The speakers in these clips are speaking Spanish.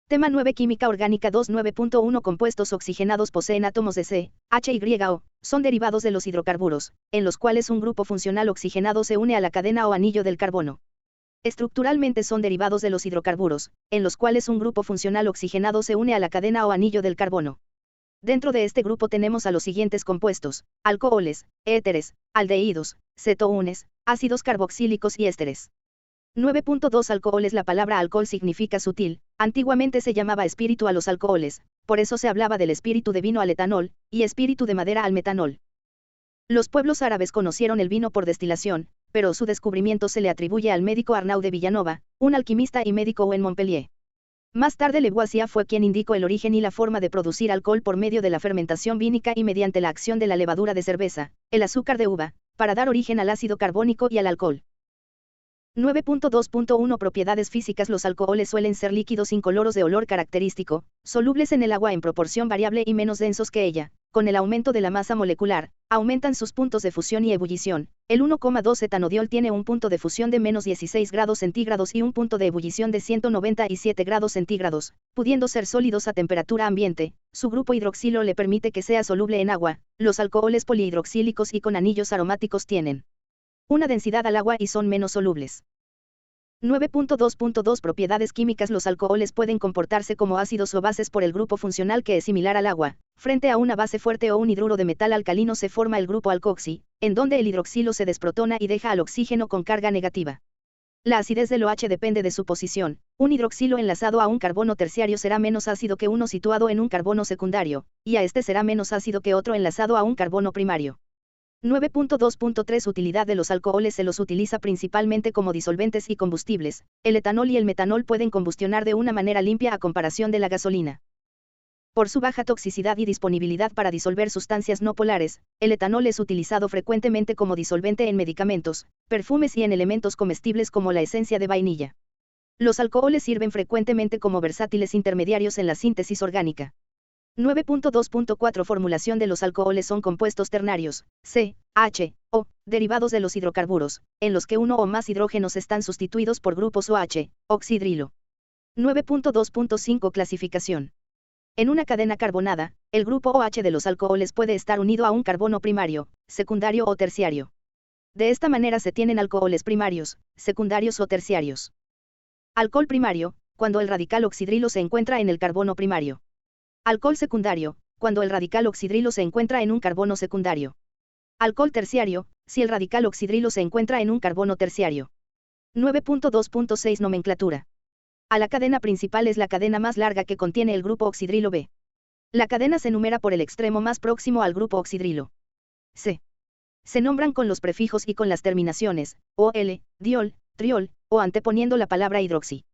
Tema 9. Química orgánica 2.9.1. Compuestos oxigenados poseen átomos de C, H y O, son derivados de los hidrocarburos, en los cuales un grupo funcional oxigenado se une a la cadena o anillo del carbono. Estructuralmente son derivados de los hidrocarburos, en los cuales un grupo funcional oxigenado se une a la cadena o anillo del carbono. Dentro de este grupo tenemos a los siguientes compuestos: alcoholes, éteres, aldehídos, cetoúnes, ácidos carboxílicos y ésteres. 9.2. Alcoholes. La palabra alcohol significa sutil. Antiguamente se llamaba espíritu a los alcoholes, por eso se hablaba del espíritu de vino al etanol, y espíritu de madera al metanol. Los pueblos árabes conocieron el vino por destilación, pero su descubrimiento se le atribuye al médico Arnaud de Villanova, un alquimista y médico en Montpellier. Más tarde Lavoisier fue quien indicó el origen y la forma de producir alcohol por medio de la fermentación vínica y mediante la acción de la levadura de cerveza, el azúcar de uva, para dar origen al ácido carbónico y al alcohol. 9.2.1. Propiedades físicas. Los alcoholes suelen ser líquidos incoloros de olor característico, solubles en el agua en proporción variable y menos densos que ella. Con el aumento de la masa molecular, aumentan sus puntos de fusión y ebullición. El 1,2 etanodiol tiene un punto de fusión de menos 16 grados centígrados y un punto de ebullición de 197 grados centígrados, pudiendo ser sólidos a temperatura ambiente. Su grupo hidroxilo le permite que sea soluble en agua. Los alcoholes polihidroxílicos y con anillos aromáticos tienen una densidad al agua y son menos solubles. 9.2.2. Propiedades químicas. Los alcoholes pueden comportarse como ácidos o bases por el grupo funcional que es similar al agua. Frente a una base fuerte o un hidruro de metal alcalino se forma el grupo alcoxi, en donde el hidroxilo se desprotona y deja al oxígeno con carga negativa. La acidez del OH depende de su posición. Un hidroxilo enlazado a un carbono terciario será menos ácido que uno situado en un carbono secundario, y a este será menos ácido que otro enlazado a un carbono primario. 9.2.3. Utilidad de los alcoholes. Se los utiliza principalmente como disolventes y combustibles. El etanol y el metanol pueden combustionar de una manera limpia a comparación de la gasolina. Por su baja toxicidad y disponibilidad para disolver sustancias no polares, el etanol es utilizado frecuentemente como disolvente en medicamentos, perfumes y en elementos comestibles como la esencia de vainilla. Los alcoholes sirven frecuentemente como versátiles intermediarios en la síntesis orgánica. 9.2.4. Formulación de los alcoholes. Son compuestos ternarios, C, H, O, derivados de los hidrocarburos, en los que uno o más hidrógenos están sustituidos por grupos OH, oxidrilo. 9.2.5. Clasificación. En una cadena carbonada, el grupo OH de los alcoholes puede estar unido a un carbono primario, secundario o terciario. De esta manera se tienen alcoholes primarios, secundarios o terciarios. Alcohol primario, cuando el radical oxidrilo se encuentra en el carbono primario. Alcohol secundario, cuando el radical oxidrilo se encuentra en un carbono secundario. Alcohol terciario, si el radical oxidrilo se encuentra en un carbono terciario. 9.2.6. Nomenclatura. A la cadena principal es la cadena más larga que contiene el grupo oxidrilo B. La cadena se numera por el extremo más próximo al grupo oxidrilo. C. Se nombran con los prefijos y con las terminaciones, OL, diol, triol, o anteponiendo la palabra hidroxi.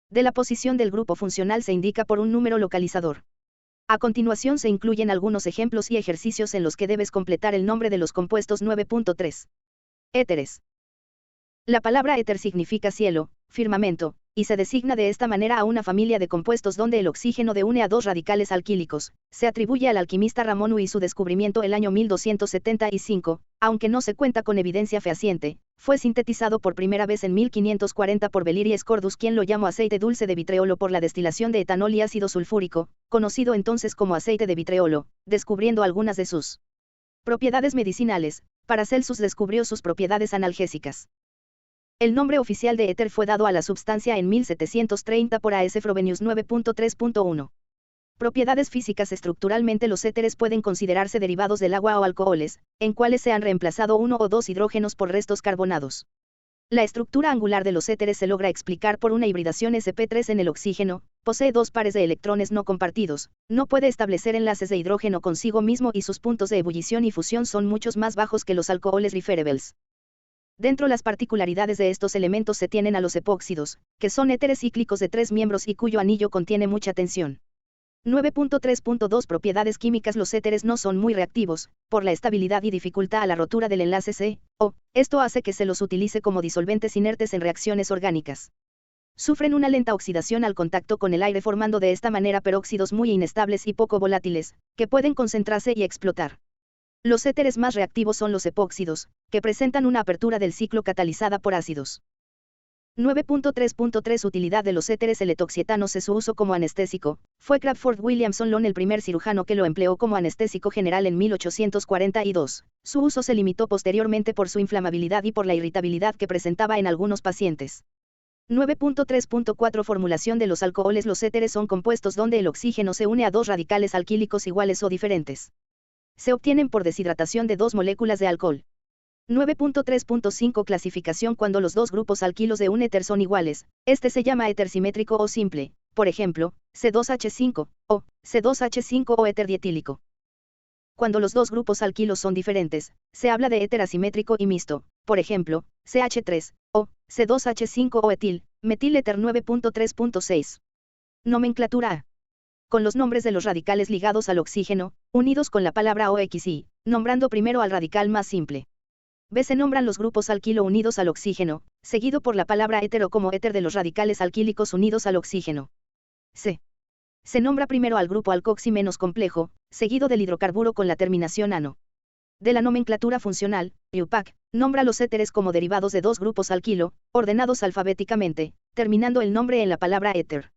De la posición del grupo funcional se indica por un número localizador. A continuación se incluyen algunos ejemplos y ejercicios en los que debes completar el nombre de los compuestos. 9.3. Éteres. La palabra éter significa cielo, firmamento, y se designa de esta manera a una familia de compuestos donde el oxígeno de une a dos radicales alquílicos. Se atribuye al alquimista Ramon Llull su descubrimiento el año 1275, aunque no se cuenta con evidencia fehaciente. Fue sintetizado por primera vez en 1540 por Beliri Scordus, quien lo llamó aceite dulce de vitreolo por la destilación de etanol y ácido sulfúrico, conocido entonces como aceite de vitreolo, descubriendo algunas de sus propiedades medicinales. Paracelsus descubrió sus propiedades analgésicas. El nombre oficial de éter fue dado a la sustancia en 1730 por A.S. Frobenius. 9.3.1. Propiedades físicas. Estructuralmente los éteres pueden considerarse derivados del agua o alcoholes, en cuales se han reemplazado uno o dos hidrógenos por restos carbonados. La estructura angular de los éteres se logra explicar por una hibridación sp3 en el oxígeno. Posee dos pares de electrones no compartidos, no puede establecer enlaces de hidrógeno consigo mismo y sus puntos de ebullición y fusión son muchos más bajos que los alcoholes referables. Dentro las particularidades de estos elementos se tienen a los epóxidos, que son éteres cíclicos de 3 miembros y cuyo anillo contiene mucha tensión. 9.3.2. Propiedades químicas. Los éteres no son muy reactivos, por la estabilidad y dificultad a la rotura del enlace C-O. Esto hace que se los utilice como disolventes inertes en reacciones orgánicas. Sufren una lenta oxidación al contacto con el aire, formando de esta manera peróxidos muy inestables y poco volátiles, que pueden concentrarse y explotar. Los éteres más reactivos son los epóxidos, que presentan una apertura del ciclo catalizada por ácidos. 9.3.3 Utilidad de los éteres eletoxietanos y su uso como anestésico. Fue Crawford Williamson Long el primer cirujano que lo empleó como anestésico general en 1842. Su uso se limitó posteriormente por su inflamabilidad y por la irritabilidad que presentaba en algunos pacientes. 9.3.4 Formulación de los alcoholes. Los éteres son compuestos donde el oxígeno se une a dos radicales alquílicos iguales o diferentes. Se obtienen por deshidratación de dos moléculas de alcohol. 9.3.5 Clasificación. Cuando los dos grupos alquilos de un éter son iguales, este se llama éter simétrico o simple, por ejemplo, C2H5, o C2H5 o éter dietílico. Cuando los dos grupos alquilos son diferentes, se habla de éter asimétrico y mixto, por ejemplo, CH3, o C2H5 o etil, metíléter. 9.3.6 Nomenclatura A. Con los nombres de los radicales ligados al oxígeno, unidos con la palabra OXY, nombrando primero al radical más simple. B. Se nombran los grupos alquilo unidos al oxígeno, seguido por la palabra étero como éter de los radicales alquílicos unidos al oxígeno. C. Se nombra primero al grupo alcoxi menos complejo, seguido del hidrocarburo con la terminación ano. De la nomenclatura funcional, IUPAC, nombra los éteres como derivados de dos grupos alquilo, ordenados alfabéticamente, terminando el nombre en la palabra éter.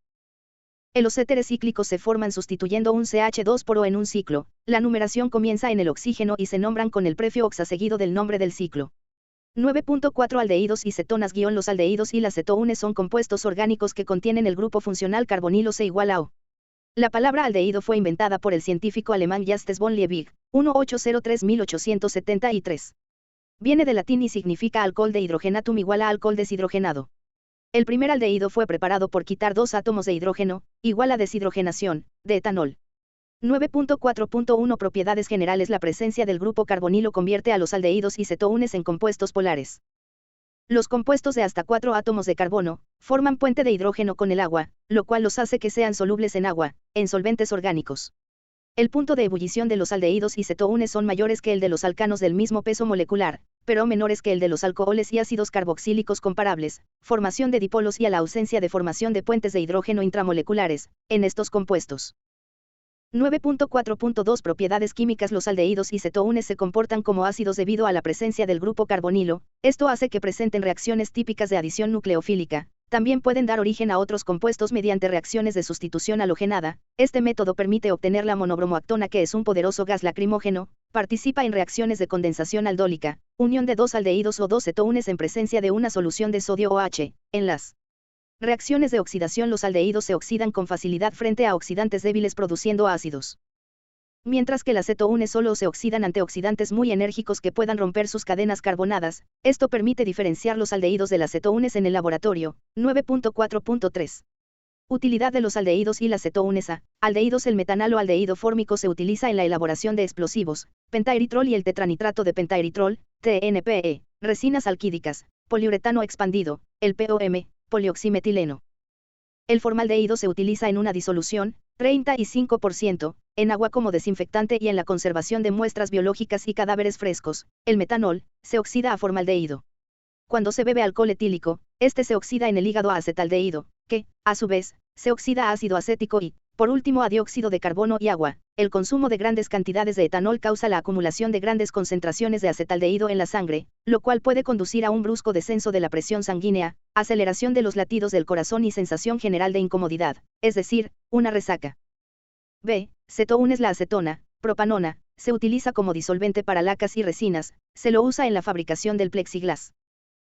Los éteres cíclicos se forman sustituyendo un CH2 por O en un ciclo. La numeración comienza en el oxígeno y se nombran con el prefijo oxa seguido del nombre del ciclo. 9.4 Aldehídos y cetonas. Los aldehídos y las cetoúnes son compuestos orgánicos que contienen el grupo funcional carbonilo C igual a O. La palabra aldehído fue inventada por el científico alemán Justus von Liebig, 1803-1873. Viene del latín y significa alcohol de hidrogenatum igual a alcohol deshidrogenado. El primer aldehído fue preparado por quitar dos átomos de hidrógeno, igual a deshidrogenación, de etanol. 9.4.1 Propiedades generales. La presencia del grupo carbonilo convierte a los aldehídos y cetoúnes en compuestos polares. Los compuestos de hasta 4 átomos de carbono forman puente de hidrógeno con el agua, lo cual los hace que sean solubles en agua, en solventes orgánicos. El punto de ebullición de los aldehídos y cetoúnes son mayores que el de los alcanos del mismo peso molecular, pero menores que el de los alcoholes y ácidos carboxílicos comparables, formación de dipolos y a la ausencia de formación de puentes de hidrógeno intramoleculares, en estos compuestos. 9.4.2 Propiedades químicas. Los aldehídos y cetoúnes se comportan como ácidos debido a la presencia del grupo carbonilo. Esto hace que presenten reacciones típicas de adición nucleofílica. También pueden dar origen a otros compuestos mediante reacciones de sustitución halogenada. Este método permite obtener la monobromoactona, que es un poderoso gas lacrimógeno. Participa en reacciones de condensación aldólica, unión de dos aldehídos o dos cetoúnes en presencia de una solución de sodio OH. En las reacciones de oxidación, los aldehídos se oxidan con facilidad frente a oxidantes débiles produciendo ácidos. Mientras que las cetoúnes solo se oxidan ante oxidantes muy enérgicos que puedan romper sus cadenas carbonadas. Esto permite diferenciar los aldehídos de las cetoúnes en el laboratorio. 9.4.3 Utilidad de los aldehídos y las cetoúnes. A. Aldehídos. El metanalo aldehído fórmico se utiliza en la elaboración de explosivos, pentaeritrol y el tetranitrato de pentaeritrol, TNPE, resinas alquídicas, poliuretano expandido, el POM, polioximetileno. El formaldehído se utiliza en una disolución, 35%, en agua como desinfectante y en la conservación de muestras biológicas y cadáveres frescos. El metanol se oxida a formaldehído. Cuando se bebe alcohol etílico, este se oxida en el hígado a acetaldehído, que, a su vez, se oxida a ácido acético y, por último, a dióxido de carbono y agua. El consumo de grandes cantidades de etanol causa la acumulación de grandes concentraciones de acetaldehído en la sangre, lo cual puede conducir a un brusco descenso de la presión sanguínea, aceleración de los latidos del corazón y sensación general de incomodidad, es decir, una resaca. B. Cetoúnes. La acetona, propanona, se utiliza como disolvente para lacas y resinas. Se lo usa en la fabricación del plexiglas.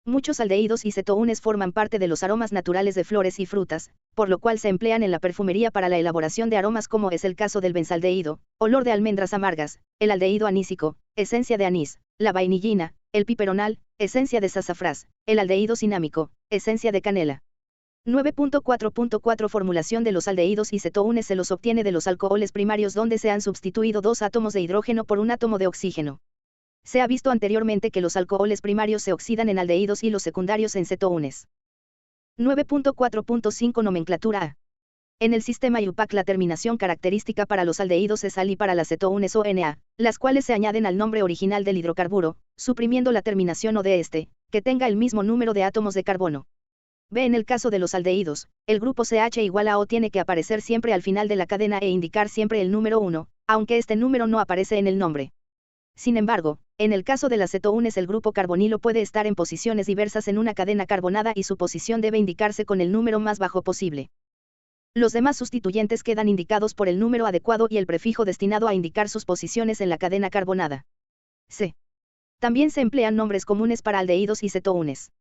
Muchos aldehídos y cetoúnes forman parte de los aromas naturales de flores y frutas, por lo cual se emplean en la perfumería para la elaboración de aromas, como es el caso del benzaldehído, olor de almendras amargas, el aldehído anísico, esencia de anís, la vainillina, el piperonal, esencia de sasafrás, el aldehído cinámico, esencia de canela. 9.4.4 Formulación de los aldehídos y cetoúnes. Se los obtiene de los alcoholes primarios, donde se han sustituido dos átomos de hidrógeno por un átomo de oxígeno. Se ha visto anteriormente que los alcoholes primarios se oxidan en aldehídos y los secundarios en cetoúnes. 9.4.5 Nomenclatura A. En el sistema IUPAC la terminación característica para los aldehídos es al y para las cetoúnes ONA, las cuales se añaden al nombre original del hidrocarburo, suprimiendo la terminación O de este, que tenga el mismo número de átomos de carbono. B. En el caso de los aldehídos, el grupo CH igual a O tiene que aparecer siempre al final de la cadena e indicar siempre el número 1, aunque este número no aparece en el nombre. Sin embargo, En el caso de las cetoúnes, el grupo carbonilo puede estar en posiciones diversas en una cadena carbonada y su posición debe indicarse con el número más bajo posible. Los demás sustituyentes quedan indicados por el número adecuado y el prefijo destinado a indicar sus posiciones en la cadena carbonada. C. También se emplean nombres comunes para aldehídos y cetoúnes.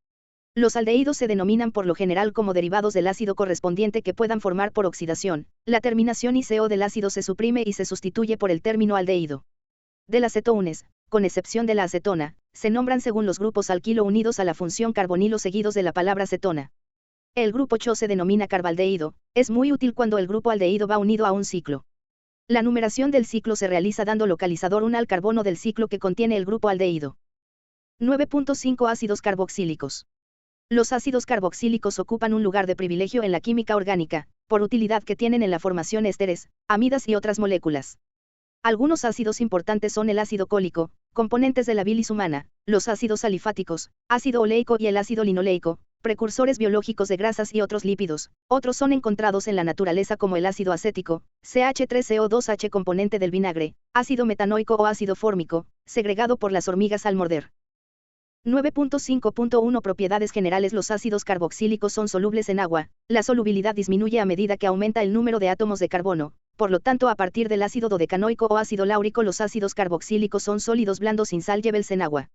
Los aldehídos se denominan por lo general como derivados del ácido correspondiente que puedan formar por oxidación. La terminación ICO del ácido se suprime y se sustituye por el término aldehído. De las cetoúnes, con excepción de la acetona, se nombran según los grupos alquilo unidos a la función carbonilo seguidos de la palabra cetona. El grupo CHO se denomina carbaldehído, es muy útil cuando el grupo aldehído va unido a un ciclo. La numeración del ciclo se realiza dando localizador 1 al carbono del ciclo que contiene el grupo aldehído. 9.5 Ácidos carboxílicos. Los ácidos carboxílicos ocupan un lugar de privilegio en la química orgánica, por utilidad que tienen en la formación ésteres, amidas y otras moléculas. Algunos ácidos importantes son el ácido cólico, componentes de la bilis humana, los ácidos alifáticos, ácido oleico y el ácido linoleico, precursores biológicos de grasas y otros lípidos. Otros son encontrados en la naturaleza como el ácido acético, CH3CO2H componente del vinagre, ácido metanoico o ácido fórmico, segregado por las hormigas al morder. 9.5.1 Propiedades generales. Los ácidos carboxílicos son solubles en agua, la solubilidad disminuye a medida que aumenta el número de átomos de carbono, por lo tanto a partir del ácido dodecanoico o ácido láurico los ácidos carboxílicos son sólidos blandos insolubles en agua.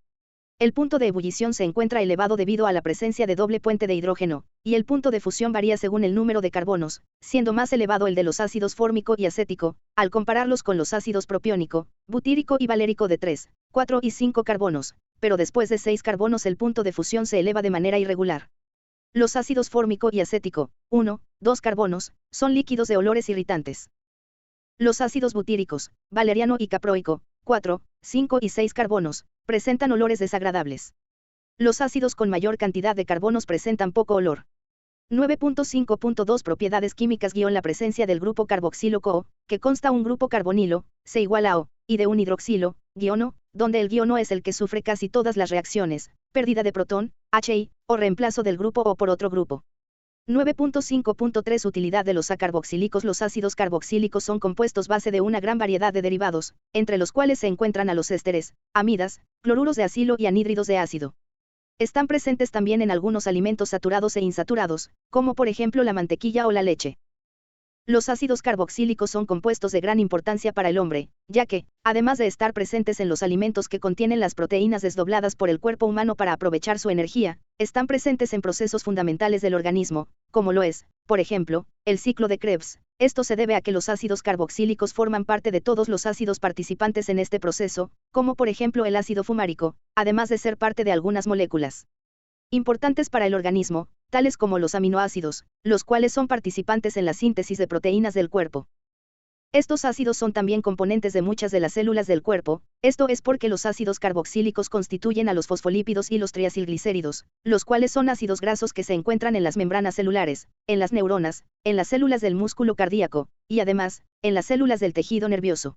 El punto de ebullición se encuentra elevado debido a la presencia de doble puente de hidrógeno, y el punto de fusión varía según el número de carbonos, siendo más elevado el de los ácidos fórmico y acético, al compararlos con los ácidos propiónico, butírico y valérico de 3, 4 y 5 carbonos, pero después de 6 carbonos el punto de fusión se eleva de manera irregular. Los ácidos fórmico y acético, 1, 2 carbonos, son líquidos de olores irritantes. Los ácidos butíricos, valeriano y caproico, 4, 5 y 6 carbonos, presentan olores desagradables. Los ácidos con mayor cantidad de carbonos presentan poco olor. 9.5.2 Propiedades químicas. La presencia del grupo carboxilo COO, que consta un grupo carbonilo, C igual a O, y de un hidroxilo, O, donde el O es el que sufre casi todas las reacciones, pérdida de protón, HI, o reemplazo del grupo O por otro grupo. 9.5.3 Utilidad de los acarboxílicos. Los ácidos carboxílicos son compuestos base de una gran variedad de derivados, entre los cuales se encuentran a los ésteres, amidas, cloruros de acilo y anhídridos de ácido. Están presentes también en algunos alimentos saturados e insaturados, como por ejemplo la mantequilla o la leche. Los ácidos carboxílicos son compuestos de gran importancia para el hombre, ya que, además de estar presentes en los alimentos que contienen las proteínas desdobladas por el cuerpo humano para aprovechar su energía, están presentes en procesos fundamentales del organismo, como lo es, por ejemplo, el ciclo de Krebs. Esto se debe a que los ácidos carboxílicos forman parte de todos los ácidos participantes en este proceso, como por ejemplo el ácido fumárico, además de ser parte de algunas moléculas importantes para el organismo, tales como los aminoácidos, los cuales son participantes en la síntesis de proteínas del cuerpo. Estos ácidos son también componentes de muchas de las células del cuerpo, esto es porque los ácidos carboxílicos constituyen a los fosfolípidos y los triacilglicéridos, los cuales son ácidos grasos que se encuentran en las membranas celulares, en las neuronas, en las células del músculo cardíaco, y además, en las células del tejido nervioso.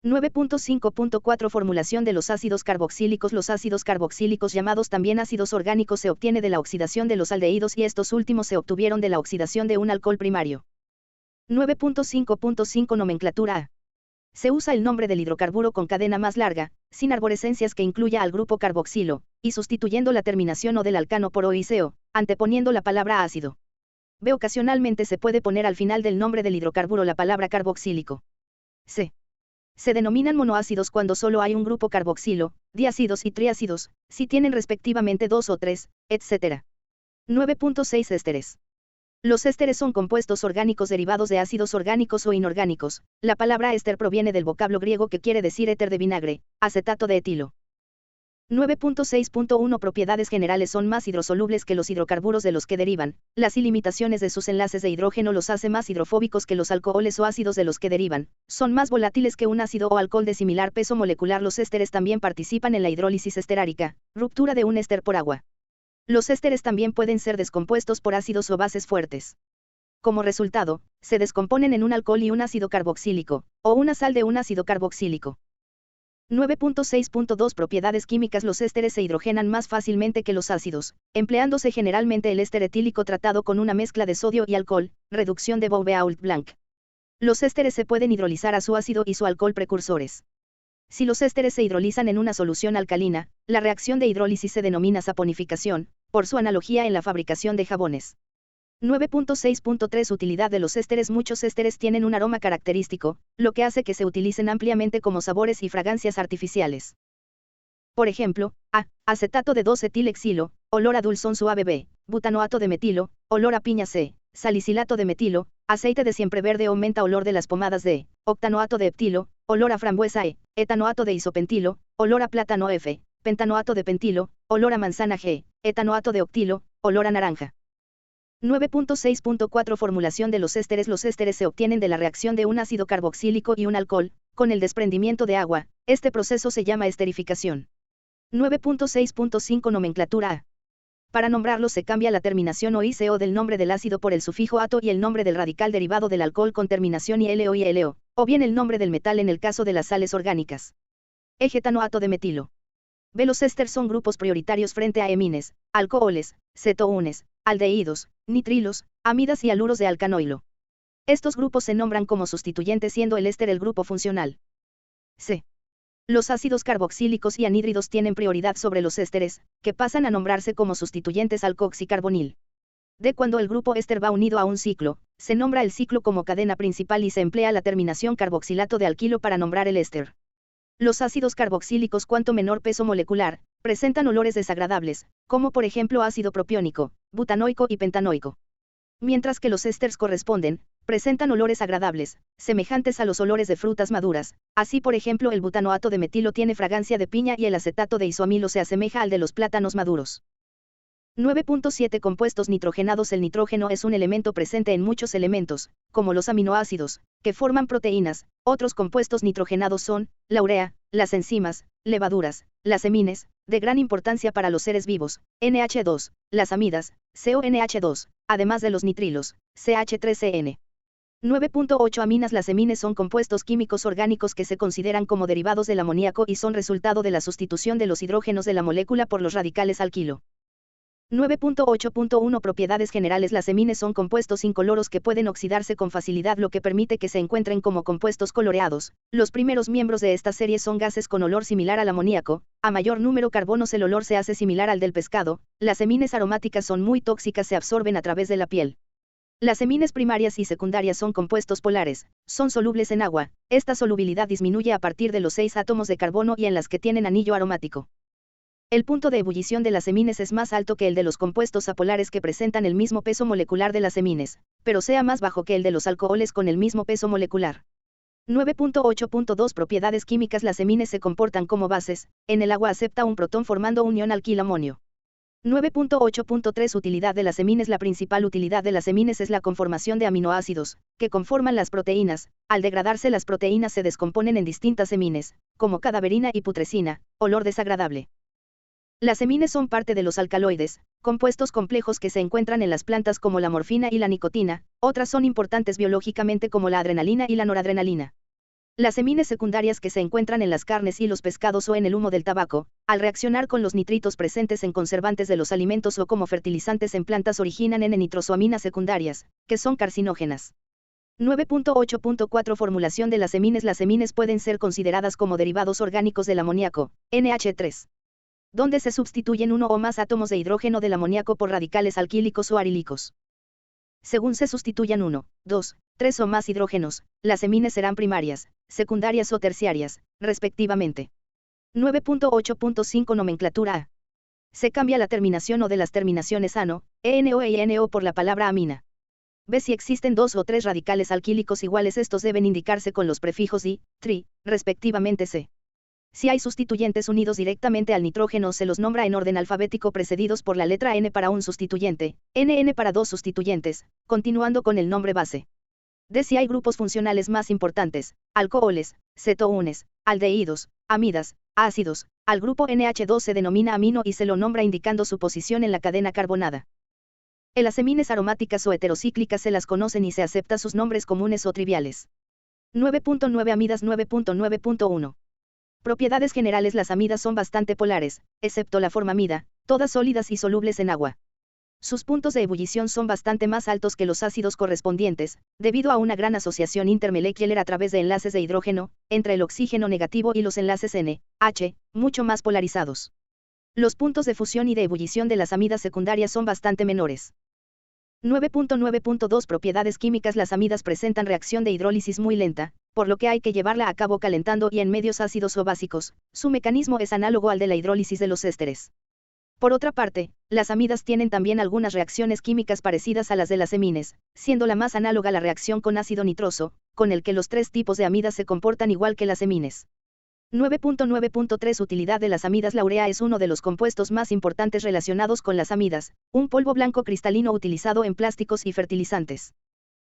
9.5.4 Formulación de los ácidos carboxílicos. Los ácidos carboxílicos llamados también ácidos orgánicos se obtiene de la oxidación de los aldehídos y estos últimos se obtuvieron de la oxidación de un alcohol primario. 9.5.5 Nomenclatura A. Se usa el nombre del hidrocarburo con cadena más larga, sin arborescencias que incluya al grupo carboxilo, y sustituyendo la terminación O del alcano por O y CO, anteponiendo la palabra ácido. B. Ocasionalmente se puede poner al final del nombre del hidrocarburo la palabra carboxílico. C. Se denominan monoácidos cuando solo hay un grupo carboxilo, diácidos y triácidos, si tienen respectivamente 2 o 3, etc. 9.6 Ésteres. Los ésteres son compuestos orgánicos derivados de ácidos orgánicos o inorgánicos. La palabra éster proviene del vocablo griego que quiere decir éter de vinagre, acetato de etilo. 9.6.1 Propiedades generales. Son más hidrosolubles que los hidrocarburos de los que derivan. Las ilimitaciones de sus enlaces de hidrógeno los hace más hidrofóbicos que los alcoholes o ácidos de los que derivan. Son más volátiles que un ácido o alcohol de similar peso molecular. Los ésteres también participan en la hidrólisis esterárica, ruptura de un éster por agua. Los ésteres también pueden ser descompuestos por ácidos o bases fuertes. Como resultado, se descomponen en un alcohol y un ácido carboxílico, o una sal de un ácido carboxílico. 9.6.2 Propiedades químicas. Los ésteres se hidrogenan más fácilmente que los ácidos, empleándose generalmente el éster etílico tratado con una mezcla de sodio y alcohol, reducción de Bouveault-Blanc. Los ésteres se pueden hidrolizar a su ácido y su alcohol precursores. Si los ésteres se hidrolizan en una solución alcalina, la reacción de hidrólisis se denomina saponificación, por su analogía en la fabricación de jabones. 9.6.3 Utilidad de los ésteres. Muchos ésteres tienen un aroma característico, lo que hace que se utilicen ampliamente como sabores y fragancias artificiales. Por ejemplo, A. Acetato de 2-etilexilo, olor a dulzón suave. B. Butanoato de metilo, olor a piña. C. Salicilato de metilo, aceite de siempreverde o menta, olor de las pomadas. D. Octanoato de heptilo, olor a frambuesa. E. Etanoato de isopentilo, olor a plátano. F. Pentanoato de pentilo, olor a manzana. G. Etanoato de octilo, olor a naranja. 9.6.4 Formulación de los ésteres. Los ésteres se obtienen de la reacción de un ácido carboxílico y un alcohol, con el desprendimiento de agua. Este proceso se llama esterificación. 9.6.5 Nomenclatura A. Para nombrarlos se cambia la terminación o ICO del nombre del ácido por el sufijo ato y el nombre del radical derivado del alcohol con terminación ILO y LO, o bien el nombre del metal en el caso de las sales orgánicas. Egetanoato de metilo. B. Los ésteres son grupos prioritarios frente a emines, alcoholes, cetoúnes, aldehídos, nitrilos, amidas y aluros de alcanoilo. Estos grupos se nombran como sustituyentes siendo el éster el grupo funcional. C. Los ácidos carboxílicos y anhídridos tienen prioridad sobre los ésteres, que pasan a nombrarse como sustituyentes alcoxicarbonil. D. Cuando el grupo éster va unido a un ciclo, se nombra el ciclo como cadena principal y se emplea la terminación carboxilato de alquilo para nombrar el éster. Los ácidos carboxílicos cuanto menor peso molecular, presentan olores desagradables, como por ejemplo ácido propiónico, butanoico y pentanoico. Mientras que los ésteres corresponden, presentan olores agradables, semejantes a los olores de frutas maduras. Así por ejemplo el butanoato de metilo tiene fragancia de piña y el acetato de isoamilo se asemeja al de los plátanos maduros. 9.7 Compuestos nitrogenados. El nitrógeno es un elemento presente en muchos elementos, como los aminoácidos, que forman proteínas. Otros compuestos nitrogenados son, la urea, las enzimas, levaduras, las amines, de gran importancia para los seres vivos, NH2, las amidas, CONH2, además de los nitrilos, CH3CN. 9.8 Aminas. Las amines son compuestos químicos orgánicos que se consideran como derivados del amoníaco y son resultado de la sustitución de los hidrógenos de la molécula por los radicales alquilo. 9.8.1 Propiedades generales. Las amines son compuestos incoloros que pueden oxidarse con facilidad, lo que permite que se encuentren como compuestos coloreados. Los primeros miembros de esta serie son gases con olor similar al amoníaco. A mayor número carbonos el olor se hace similar al del pescado. Las amines aromáticas son muy tóxicas, se absorben a través de la piel. Las amines primarias y secundarias son compuestos polares, son solubles en agua. Esta solubilidad disminuye a partir de los 6 átomos de carbono y en las que tienen anillo aromático. El punto de ebullición de las amines es más alto que el de los compuestos apolares que presentan el mismo peso molecular de las amines, pero sea más bajo que el de los alcoholes con el mismo peso molecular. 9.8.2 Propiedades químicas. Las amines se comportan como bases. En el agua acepta un protón formando unión alquil-amonio. 9.8.3 Utilidad de las amines. La principal utilidad de las amines es la conformación de aminoácidos, que conforman las proteínas. Al degradarse las proteínas se descomponen en distintas amines, como cadaverina y putrescina, olor desagradable. Las amines son parte de los alcaloides, compuestos complejos que se encuentran en las plantas como la morfina y la nicotina. Otras son importantes biológicamente como la adrenalina y la noradrenalina. Las amines secundarias que se encuentran en las carnes y los pescados o en el humo del tabaco, al reaccionar con los nitritos presentes en conservantes de los alimentos o como fertilizantes en plantas originan N-nitrosoaminas secundarias, que son carcinógenas. 9.8.4 Formulación de las amines. Las amines pueden ser consideradas como derivados orgánicos del amoníaco, NH3, donde se sustituyen uno o más átomos de hidrógeno del amoníaco por radicales alquílicos o arílicos. Según se sustituyan 1, 2, 3 o más hidrógenos, las amines serán primarias, secundarias o terciarias, respectivamente. 9.8.5 Nomenclatura A. Se cambia la terminación o de las terminaciones ano, ENO e INO por la palabra amina. B. Si existen 2 o 3 radicales alquílicos iguales, estos deben indicarse con los prefijos I, tri, respectivamente C. Si hay sustituyentes unidos directamente al nitrógeno, se los nombra en orden alfabético precedidos por la letra N para un sustituyente, NN para 2 sustituyentes, continuando con el nombre base. D. Si hay grupos funcionales más importantes, alcoholes, cetoúnes, aldehídos, amidas, ácidos, al grupo NH2 se denomina amino y se lo nombra indicando su posición en la cadena carbonada. En las amines aromáticas o heterocíclicas se las conocen y se acepta sus nombres comunes o triviales. 9.9 Amidas. 9.9.1 Propiedades generales. Las amidas son bastante polares, excepto la forma amida, todas sólidas y solubles en agua. Sus puntos de ebullición son bastante más altos que los ácidos correspondientes, debido a una gran asociación intermolecular a través de enlaces de hidrógeno, entre el oxígeno negativo y los enlaces N, H, mucho más polarizados. Los puntos de fusión y de ebullición de las amidas secundarias son bastante menores. 9.9.2 Propiedades químicas. Las amidas presentan reacción de hidrólisis muy lenta, por lo que hay que llevarla a cabo calentando y en medios ácidos o básicos. Su mecanismo es análogo al de la hidrólisis de los ésteres. Por otra parte, las amidas tienen también algunas reacciones químicas parecidas a las de las amines, siendo la más análoga la reacción con ácido nitroso, con el que los tres tipos de amidas se comportan igual que las amines. 9.9.3 Utilidad de las amidas. La urea es uno de los compuestos más importantes relacionados con las amidas, un polvo blanco cristalino utilizado en plásticos y fertilizantes.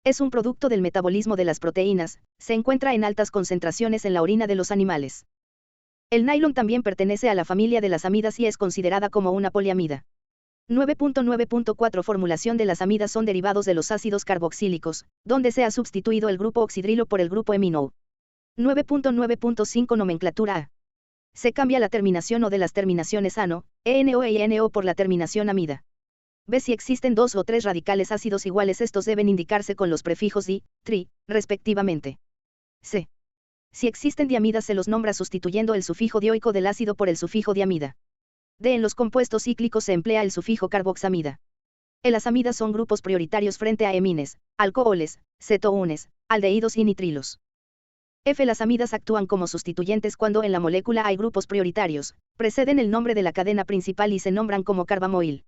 Es un producto del metabolismo de las proteínas, se encuentra en altas concentraciones en la orina de los animales. El nylon también pertenece a la familia de las amidas y es considerada como una poliamida. 9.9.4 Formulación de las amidas. Son derivados de los ácidos carboxílicos, donde se ha sustituido el grupo oxidrilo por el grupo amino. 9.9.5 Nomenclatura A. Se cambia la terminación O de las terminaciones ano, ENO e INO por la terminación amida. B. Si existen dos o tres radicales ácidos iguales, estos deben indicarse con los prefijos di, tri, respectivamente. C. Si existen diamidas, se los nombra sustituyendo el sufijo dioico del ácido por el sufijo diamida. D. En los compuestos cíclicos se emplea el sufijo carboxamida. Las amidas son grupos prioritarios frente a amines, alcoholes, cetoúnes, aldehídos y nitrilos. F. Las amidas actúan como sustituyentes cuando en la molécula hay grupos prioritarios, preceden el nombre de la cadena principal y se nombran como carbamoil.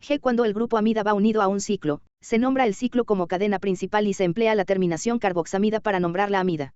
G. Cuando el grupo amida va unido a un ciclo, se nombra el ciclo como cadena principal y se emplea la terminación carboxamida para nombrar la amida.